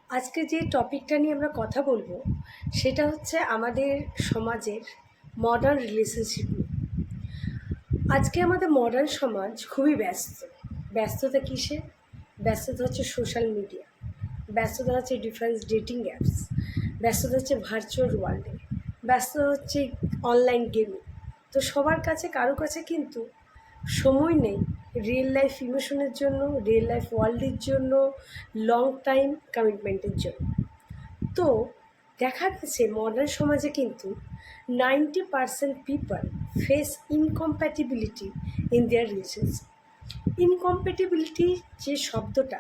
আজকে যে টপিকটা নিয়ে আমরা কথা বলবো সেটা হচ্ছে আমাদের সমাজের মডার্ন রিলেশনশিপ নিয়ে। আজকে আমাদের মডার্ন সমাজ খুবই ব্যস্ততা কিসে? ব্যস্ততা হচ্ছে সোশ্যাল মিডিয়া, ব্যস্ততা হচ্ছে ডিফারেন্স ডেটিং অ্যাপস, ব্যস্ততা হচ্ছে ভার্চুয়াল ওয়ার্ল্ডে, ব্যস্ততা হচ্ছে অনলাইন গেমিং। তো সবার কাছে কারো কাছে কিন্তু সময় নেই রিয়েল লাইফ ইমোশনের জন্য, রিয়েল লাইফ ওয়ার্ল্ডের জন্য, লং টাইম কমিটমেন্টের জন্য। তো দেখা গেছে মডার্ন সমাজে কিন্তু 90% people face incompatibility in their relationship. Incompatibility যে শব্দটা,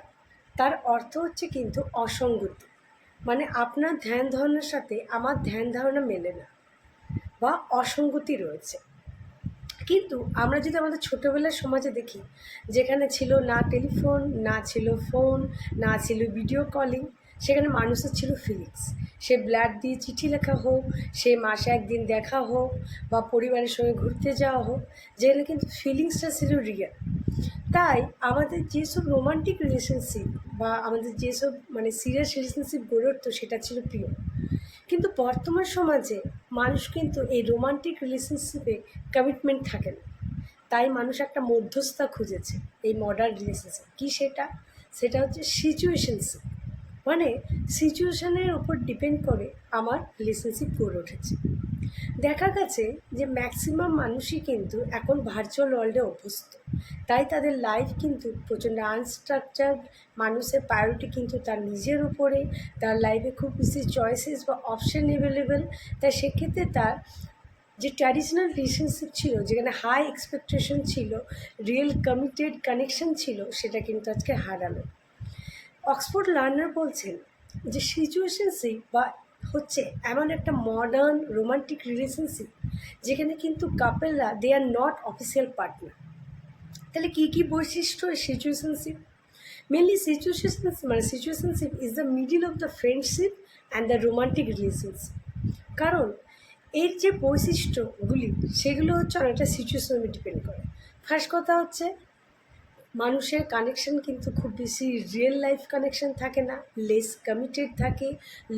তার অর্থ হচ্ছে কিন্তু অসঙ্গতি, মানে আপনার ধ্যান ধারণার সাথে আমার ধ্যান ধারণা মেলে না বা অসঙ্গতি রয়েছে। কিন্তু আমরা যদি আমাদের ছোটোবেলার সমাজে দেখি, যেখানে ছিল না টেলিফোন, না ছিল ফোন, না ছিল ভিডিও কলিং, সেখানে মানুষের ছিল ফিলিংস। সে ব্লাড দিয়ে চিঠি লেখা হোক, সে মাসে একদিন দেখা হোক, বা পরিবারের সঙ্গে ঘুরতে যাওয়া হোক, যেখানে কিন্তু ফিলিংসটা ছিল রিয়েল। তাই আমাদের যেসব রোমান্টিক রিলেশনশিপ বা আমাদের যেসব সিরিয়াস রিলেশনশিপ গড়ে উঠতো সেটা ছিল প্রিয়। কিন্তু বর্তমান সমাজে মানুষ কিন্তু এই রোমান্টিক রিলেশনশিপে কমিটমেন্ট থাকে না। তাই মানুষ একটা মধ্যস্থতা খুঁজেছে এই মডার্ন রিলেশনশিপ। কী সেটা? সেটা হচ্ছে সিচুয়েশনশিপ। মানে সিচুয়েশনের উপর ডিপেন্ড করে আমার রিলেশনশিপ গড়ে উঠেছে। দেখা গেছে যে ম্যাক্সিমাম মানুষই কিন্তু এখন ভার্চুয়াল ওয়ার্ল্ডে অভ্যস্ত। তাই তাদের লাইফ কিন্তু প্রচণ্ড আনস্ট্রাকচার্ড। মানুষের প্রায়োরিটি কিন্তু তার নিজের উপরে, তার লাইফে খুব বেশি চয়েসেস বা অপশান অ্যাভেলেবেল। তাই সেক্ষেত্রে তার যে ট্র্যাডিশনাল রিলেশনশিপ ছিল, যেখানে হাই এক্সপেকটেশন ছিল, রিয়েল কমিটেড কানেকশন ছিল, সেটা কিন্তু আজকে হারানো। অক্সফোর্ড লার্নার বলছেন যে সিচুয়েশনশিপ বা হচ্ছে এমন একটা মডার্ন রোমান্টিক রিলেশনশিপ যেখানে কিন্তু কাপেলরা দে আর নট অফিসিয়াল পার্টনার। তাহলে কী কী বৈশিষ্ট্য situationship? Mainly situationship is the middle of the friendship and the romantic relationship. কারণ এর যে বৈশিষ্ট্যগুলি সেগুলো হচ্ছে অনেকটা সিচুয়েশনের ডিপেন্ড করে। ফার্স্ট কথা হচ্ছে মানুষের কানেকশন কিন্তু খুব বেশি রিয়েল লাইফ কানেকশন থাকে না, লেস কমিটেড থাকে,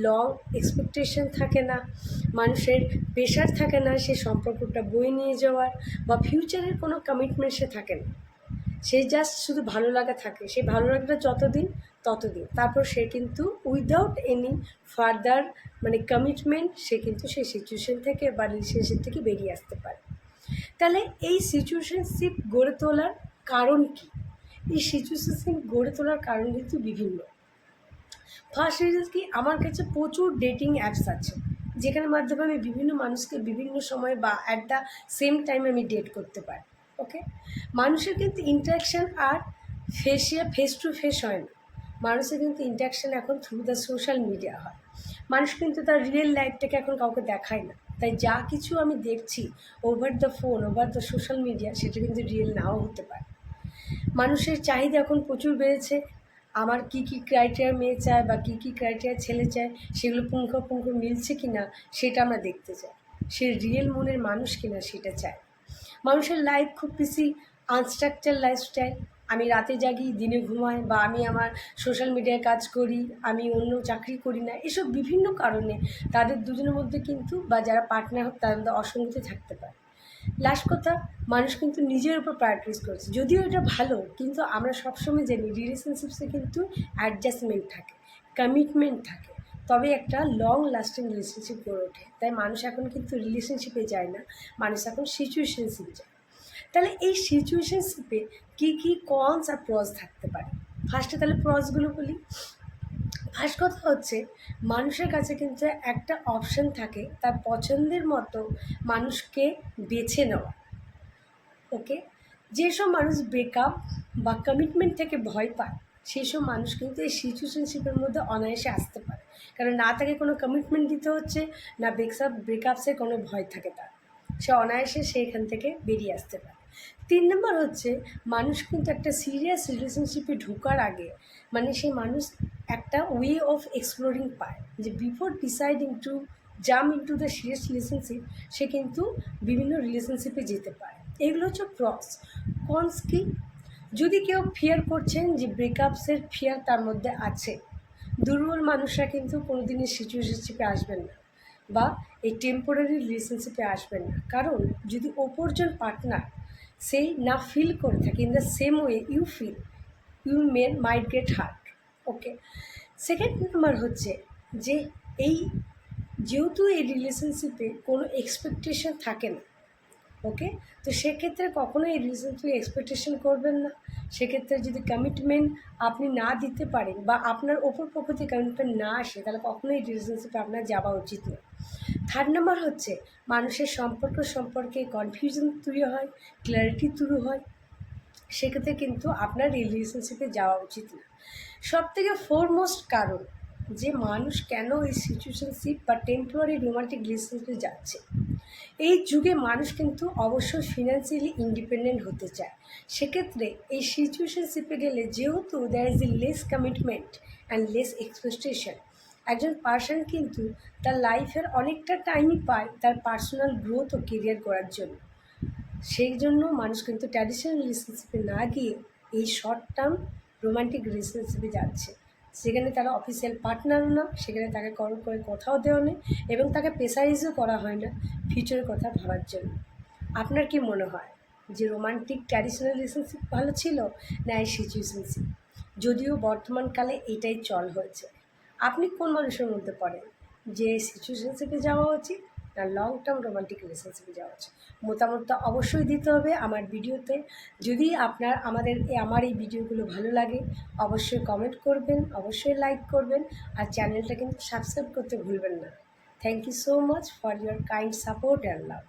লং এক্সপেকটেশন থাকে না, মানুষের প্রেশার থাকে না সে সম্পর্কটা বয়ে নিয়ে যাওয়ার, বা ফিউচারের কোনো কমিটমেন্ট সে থাকে না। সে জাস্ট শুধু ভালো লাগা থাকে, সেই ভালো লাগাটা যতদিন ততদিন, তারপর সে কিন্তু উইদাউট এনি ফার্দার কমিটমেন্ট সে কিন্তু সেই সিচুয়েশন থেকে বা রিলেশনশিপ থেকে বেরিয়ে আসতে পারে। তাহলে এই সিচুয়েশনশিপ গড়ে তোলার কারণ কী? এই সিচুয়েশনশিপ গড়ে তোলার কারণ কিন্তু বিভিন্ন। ফার্স্ট রিজন কি, আমার কাছে প্রচুর ডেটিং অ্যাপস আছে যেখানে মাধ্যমে আমি বিভিন্ন মানুষকে বিভিন্ন সময় বা অ্যাট দ্য সেম টাইম আমি ডেট করতে পারি। ওকে, মানুষের কিন্তু ইন্টারাকশান আর ফেস টু ফেস হয় না। মানুষের কিন্তু ইন্টারাকশান এখন থ্রু দ্য সোশ্যাল মিডিয়া হয়। মানুষ কিন্তু তার রিয়েল লাইফটাকে এখন কাউকে দেখায় না। তাই যা কিছু আমি দেখছি over the phone, over the social media, সেটা কিন্তু রিয়েল নাও হতে পারে। মানুষের চাহিদা এখন প্রচুর বেড়েছে। আমার কী কী ক্রাইটেরিয়া মেয়ে চায় বা কী কী ক্রাইটেরিয়া ছেলে চায়, সেগুলো পুঙ্খাপুঙ্খ মিলছে কি না সেটা আমরা দেখতে চাই। সে রিয়েল মনের মানুষ কি না সেটা চায়। মানুষের লাইফ খুব বেশি আনস্ট্রাকচার লাইফস্টাইল। আমি রাতে জাগি, দিনে ঘুমাই, বা আমি আমার সোশ্যাল মিডিয়ায় কাজ করি, আমি অন্য চাকরি করি না, এসব বিভিন্ন কারণে তাদের দুজনের মধ্যে কিন্তু বা যারা পার্টনার হোক তাদের মধ্যে অসঙ্গতি থাকতে পারে। লাস্ট কথা, মানুষ কিন্তু নিজের উপর প্রায়োরিটাইজ করেছে, যদিও এটা ভালো, কিন্তু আমরা সবসময় জানি রিলেশনশিপসে কিন্তু অ্যাডজাস্টমেন্ট থাকে, কমিটমেন্ট থাকে, তবে একটা লং লাস্টিং রিলেশনশিপ গড়ে ওঠে। তাই মানুষ এখন কিন্তু রিলেশনশিপে যায় না, মানুষ এখন সিচুয়েশনশিপে যায়। তাহলে এই সিচুয়েশনশিপে কী কী কনস আর প্রস থাকতে পারে? ফার্স্টে তাহলে প্রসগুলো বলি। ফার্স্ট কথা হচ্ছে মানুষের কাছে কিন্তু একটা অপশান থাকে তার পছন্দের মতো মানুষকে বেছে নেওয়া। ওকে, যেসব মানুষ ব্রেকআপ বা কমিটমেন্ট থেকে ভয় পায় সেই সব মানুষ কিন্তু এই সিচুয়েশনশিপের মধ্যে অনায়াসে আসতে পারে। কারণ না তাকে কোনো কমিটমেন্ট দিতে হচ্ছে, না ব্রেকআপসের কোনো ভয় থাকে তার, সে অনায়াসে সেইখান থেকে বেরিয়ে আসতে পারে। 3 নম্বর হচ্ছে মানুষ কিন্তু একটা সিরিয়াস রিলেশনশিপে ঢোকার আগে সেই মানুষ একটা ওয়ে অফ এক্সপ্লোরিং পায়, যে before deciding to jump into the serious relationship সে কিন্তু বিভিন্ন রিলেশনশিপে যেতে পারে। এগুলো হচ্ছে প্রস। কনস কি? যদি কেউ ফিয়ার করছেন যে ব্রেকআপসের ফিয়ার তার মধ্যে আছে, দুর্বল মানুষরা কিন্তু কোনো দিনই সিচুয়েশনশিপে আসবেন না বা এই টেম্পোরারি রিলেশনশিপে আসবেন না, কারণ যদি অপরজন পার্টনার সেই না ফিল করে থাকে in the same way you feel, you might get hurt. Okay, second number হচ্ছে যে এই যেহেতু এই রিলেশনশিপে কোনো এক্সপেকটেশন থাকে না, ওকে, তো সেক্ষেত্রে কখনোই এই রিলেশনশিপে এক্সপেকটেশন করবেন না। সেক্ষেত্রে যদি কমিটমেন্ট আপনি না দিতে পারেন বা আপনার ওপর পক্ষ থেকে কমিটমেন্ট না আসে, তাহলে কখনোই এই রিলেশনশিপে আপনার যাওয়া উচিত নয়। থার্ড নাম্বার হচ্ছে মানুষের সম্পর্কে কনফিউশন তৈরি হয়, ক্ল্যারিটি তৈরি হয়, সেক্ষেত্রে কিন্তু আপনার রিলেশনশিপে যাওয়া উচিত না। সবথেকে ফোরমোস্ট কারণ যে মানুষ কেন এই সিচুয়েশনশিপ বা টেম্পোরারি রোমান্টিক রিলেশনশিপে যাচ্ছে, এই যুগে মানুষ কিন্তু অবশ্যই ফিনান্সিয়ালি ইন্ডিপেন্ডেন্ট হতে চায়। সেক্ষেত্রে এই সিচুয়েশনশিপে গেলে যেহেতু there is a less commitment and less expectation, একজন পার্সন কিন্তু তার লাইফের অনেকটা টাইমই পায় তার পার্সোনাল গ্রোথ ও কেরিয়ার করার জন্য। সেই জন্য মানুষ কিন্তু ট্র্যাডিশনাল রিলেশনশিপে না গিয়ে এই শর্ট টার্ম রোমান্টিক রিলেশনশিপে যাচ্ছে, সেখানে তারা অফিসিয়াল পার্টনারও না, সেখানে তাকে কল করে কথাও দেওয়া নেই এবং তাকে প্রেসারাইজও করা হয় না ফিউচারের কথা ভাবার জন্য। আপনার কি মনে হয় যে রোমান্টিক ট্র্যাডিশনাল রিলেশনশিপ ভালো ছিল না এই সিচুয়েশনশিপ? যদিও বর্তমানকালে এটাই চল হয়েছে, আপনি কোন মানুষের মধ্যে পড়েন যে সিচুয়েশনশিপে যাওয়া উচিত না লং টার্ম রোমান্টিক রিলেশনশিপে যাওয়া উচিত? মতামতটা অবশ্যই দিতে হবে আমার ভিডিওতে। যদি আমার এই ভিডিওগুলো ভালো লাগে অবশ্যই কমেন্ট করবেন, অবশ্যই লাইক করবেন, আর চ্যানেলটা কিন্তু সাবস্ক্রাইব করতে ভুলবেন না। Thank you so much for your kind support and love.